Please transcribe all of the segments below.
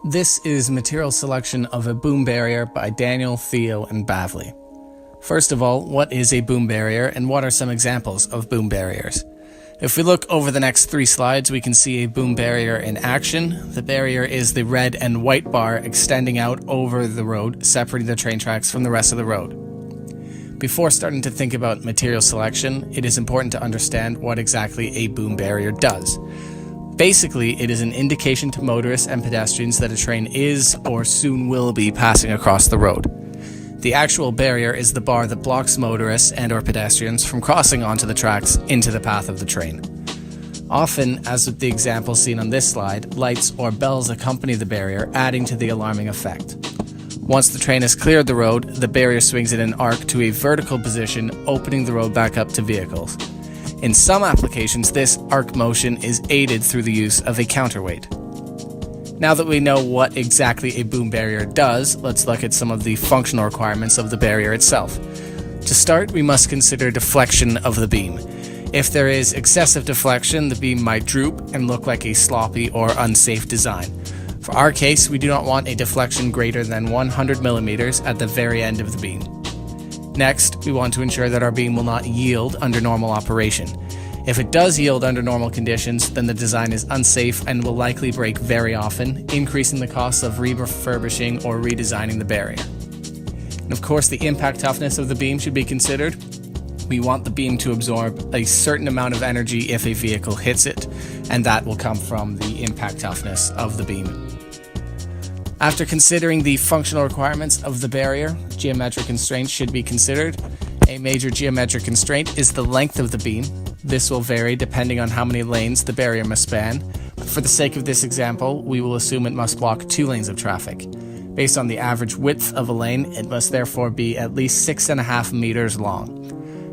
This is material selection of a boom barrier by Daniel, Theo, and Bavley. First of all, what is a boom barrier and what are some examples of boom barriers? If we look over the next 3 slides, we can see a boom barrier in action. The barrier is the red and white bar extending out over the road, separating the train tracks from the rest of the road. Before starting to think about material selection, it is important to understand what exactly a boom barrier does. Basically, it is an indication to motorists and pedestrians that a train is or soon will be passing across the road. The actual barrier is the bar that blocks motorists and/or pedestrians from crossing onto the tracks into the path of the train. Often, as with the example seen on this slide, lights or bells accompany the barrier, adding to the alarming effect. Once the train has cleared the road, the barrier swings in an arc to a vertical position, opening the road back up to vehicles. In some applications, this arc motion is aided through the use of a counterweight. Now that we know what exactly a boom barrier does, let's look at some of the functional requirements of the barrier itself. To start, we must consider deflection of the beam. If there is excessive deflection, the beam might droop and look like a sloppy or unsafe design. For our case, we do not want a deflection greater than 100 millimeters at the very end of the beam. Next, we want to ensure that our beam will not yield under normal operation. If it does yield under normal conditions, then the design is unsafe and will likely break very often, increasing the cost of refurbishing or redesigning the barrier. And of course, the impact toughness of the beam should be considered. We want the beam to absorb a certain amount of energy if a vehicle hits it, and that will come from the impact toughness of the beam. After considering the functional requirements of the barrier, geometric constraints should be considered. A major geometric constraint is the length of the beam. This will vary depending on how many lanes the barrier must span. For the sake of this example, we will assume it must block 2 lanes of traffic. Based on the average width of a lane, it must therefore be at least 6.5 meters long.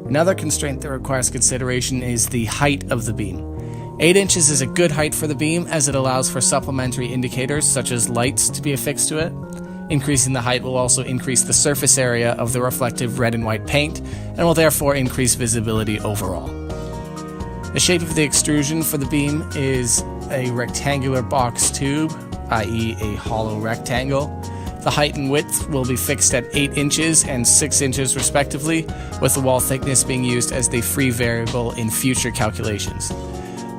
Another constraint that requires consideration is the height of the beam. 8 inches is a good height for the beam as it allows for supplementary indicators such as lights to be affixed to it. Increasing the height will also increase the surface area of the reflective red and white paint and will therefore increase visibility overall. The shape of the extrusion for the beam is a rectangular box tube, i.e. a hollow rectangle. The height and width will be fixed at 8 inches and 6 inches respectively, with the wall thickness being used as the free variable in future calculations.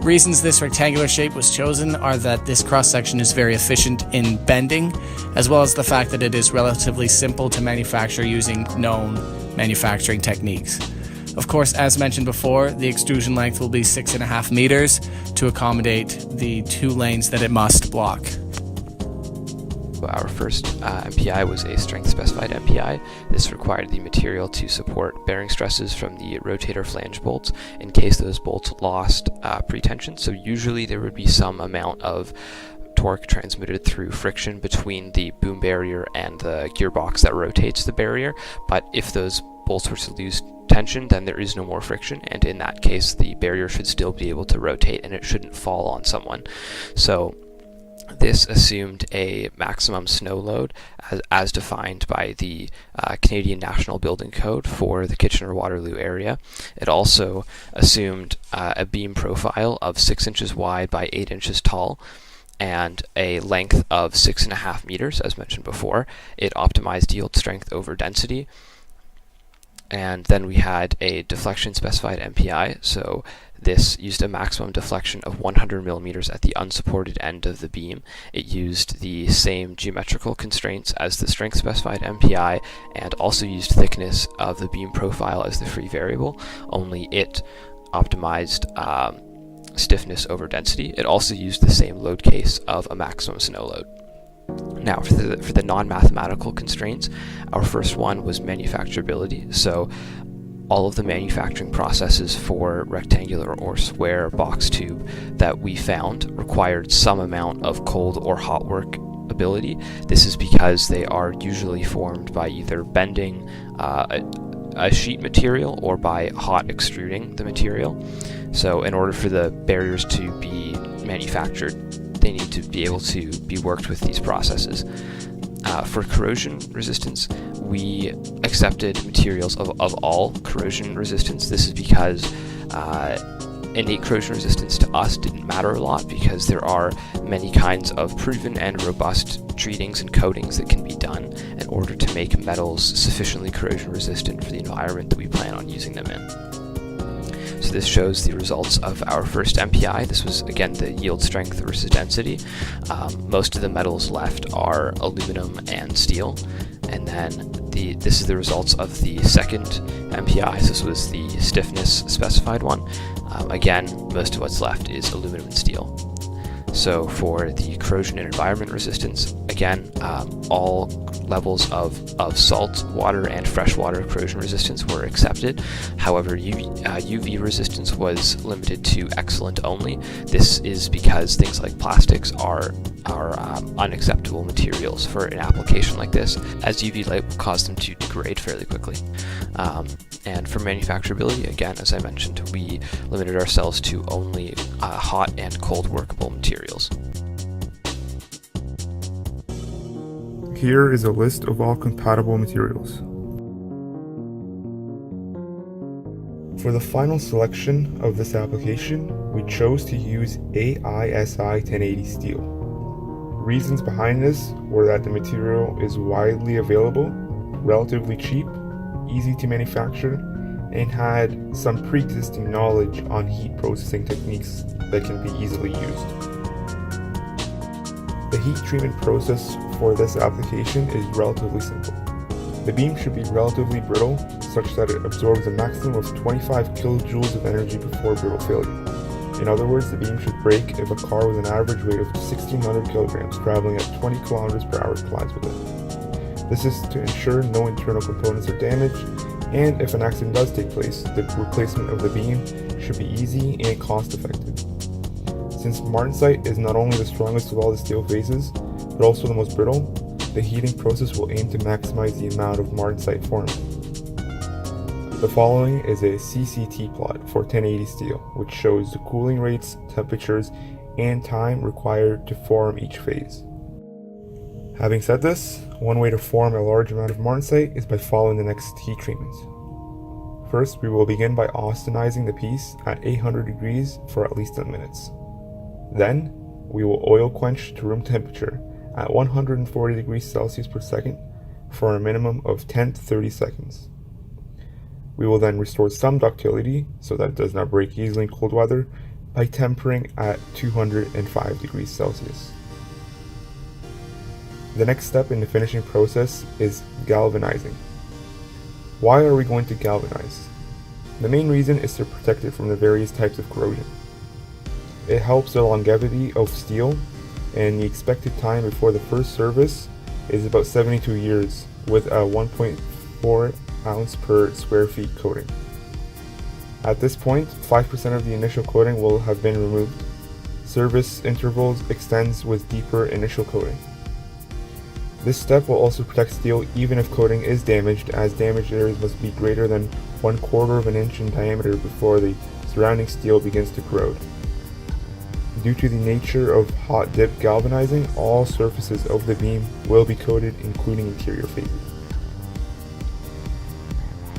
Reasons this rectangular shape was chosen are that this cross-section is very efficient in bending, as well as the fact that it is relatively simple to manufacture using known manufacturing techniques. Of course, as mentioned before, the extrusion length will be 6.5 meters to accommodate the 2 lanes that it must block. Our first MPI was a strength-specified MPI. This required the material to support bearing stresses from the rotator flange bolts in case those bolts lost pretension. So usually there would be some amount of torque transmitted through friction between the boom barrier and the gearbox that rotates the barrier. But if those bolts were to lose tension, then there is no more friction, and in that case the barrier should still be able to rotate and it shouldn't fall on someone. So this assumed a maximum snow load as defined by the Canadian National Building Code for the Kitchener-Waterloo area. It also assumed a beam profile of 6 inches wide by 8 inches tall and a length of 6.5 meters, as mentioned before. It optimized yield strength over density. And then we had a deflection specified MPI, so this used a maximum deflection of 100 millimeters at the unsupported end of the beam. It used the same geometrical constraints as the strength specified MPI and also used thickness of the beam profile as the free variable, only it optimized stiffness over density. It also used the same load case of a maximum snow load. Now, for the non-mathematical constraints, our first one was manufacturability. So all of the manufacturing processes for rectangular or square box tube that we found required some amount of cold or hot work ability. This is because they are usually formed by either bending a sheet material or by hot extruding the material. So in order for the barriers to be manufactured, they need to be able to be worked with these processes. For corrosion resistance, we accepted materials of all corrosion resistance. This is because innate corrosion resistance to us didn't matter a lot because there are many kinds of proven and robust treatings and coatings that can be done in order to make metals sufficiently corrosion resistant for the environment that we plan on using them in. So this shows the results of our first MPI. This was, again, the yield strength versus density. Most of the metals left are aluminum and steel. And then this is the results of the second MPI. So this was the stiffness specified one. Again, most of what's left is aluminum and steel. So for the corrosion and environment resistance, again, all levels of salt, water, and freshwater corrosion resistance were accepted. However, UV resistance was limited to excellent only. This is because things like plastics are unacceptable materials for an application like this, as UV light will cause them to degrade fairly quickly. And for manufacturability, again, as I mentioned, we limited ourselves to only hot and cold workable materials. Here is a list of all compatible materials. For the final selection of this application, we chose to use AISI 1080 steel. Reasons behind this were that the material is widely available, relatively cheap, easy to manufacture, and had some pre-existing knowledge on heat processing techniques that can be easily used. The heat treatment process for this application is relatively simple. The beam should be relatively brittle, such that it absorbs a maximum of 25 kilojoules of energy before brittle failure. In other words, the beam should break if a car with an average weight of 1,600 kilograms traveling at 20 kilometers per hour collides with it. This is to ensure no internal components are damaged, and if an accident does take place, the replacement of the beam should be easy and cost-effective. Since martensite is not only the strongest of all the steel phases, but also the most brittle, the heating process will aim to maximize the amount of martensite formed. The following is a CCT plot for 1080 steel, which shows the cooling rates, temperatures, and time required to form each phase. Having said this, one way to form a large amount of martensite is by following the next heat treatments. First, we will begin by austenizing the piece at 800 degrees for at least 10 minutes. Then, we will oil quench to room temperature at 140 degrees Celsius per second for a minimum of 10 to 30 seconds. We will then restore some ductility so that it does not break easily in cold weather by tempering at 205 degrees Celsius. The next step in the finishing process is galvanizing. Why are we going to galvanize? The main reason is to protect it from the various types of corrosion. It helps the longevity of steel, and the expected time before the first service is about 72 years with a 1.4 ounce per square feet coating. At this point, 5% of the initial coating will have been removed. Service intervals extends with deeper initial coating. This step will also protect steel even if coating is damaged, as damaged areas must be greater than 1/4 of an inch in diameter before the surrounding steel begins to corrode. Due to the nature of hot dip galvanizing, all surfaces of the beam will be coated, including interior phases.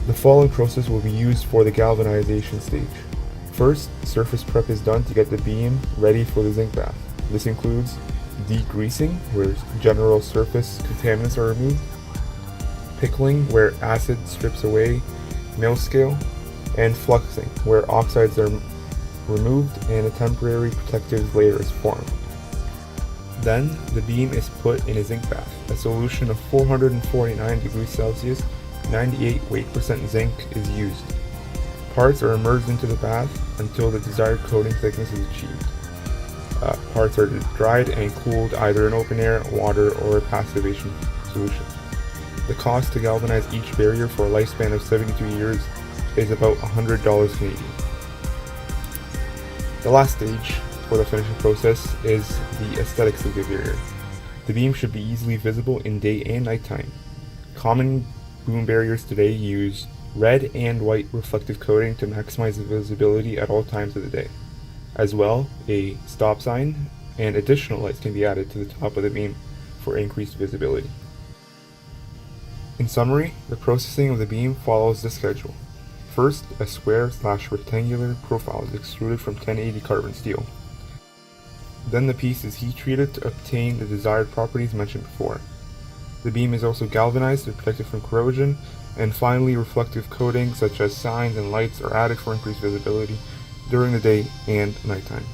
The following process will be used for the galvanization stage. First, surface prep is done to get the beam ready for the zinc bath. This includes degreasing, where general surface contaminants are removed, pickling, where acid strips away mill scale, and fluxing, where oxides are removed and a temporary protective layer is formed. Then, the beam is put in a zinc bath. A solution of 449 degrees Celsius, 98 weight % zinc is used. Parts are immersed into the bath until the desired coating thickness is achieved. Parts are dried and cooled either in open air, water, or a passivation solution. The cost to galvanize each barrier for a lifespan of 72 years is about $100 Canadian. The last stage for the finishing process is the aesthetics of the barrier. The beam should be easily visible in day and nighttime. Common boom barriers today use red and white reflective coating to maximize the visibility at all times of the day. As well, a stop sign and additional lights can be added to the top of the beam for increased visibility. In summary, the processing of the beam follows this schedule. First, a square/rectangular profile is extruded from 1080 carbon steel. Then the piece is heat treated to obtain the desired properties mentioned before. The beam is also galvanized to protect it from corrosion, and finally reflective coatings such as signs and lights are added for increased visibility during the day and nighttime.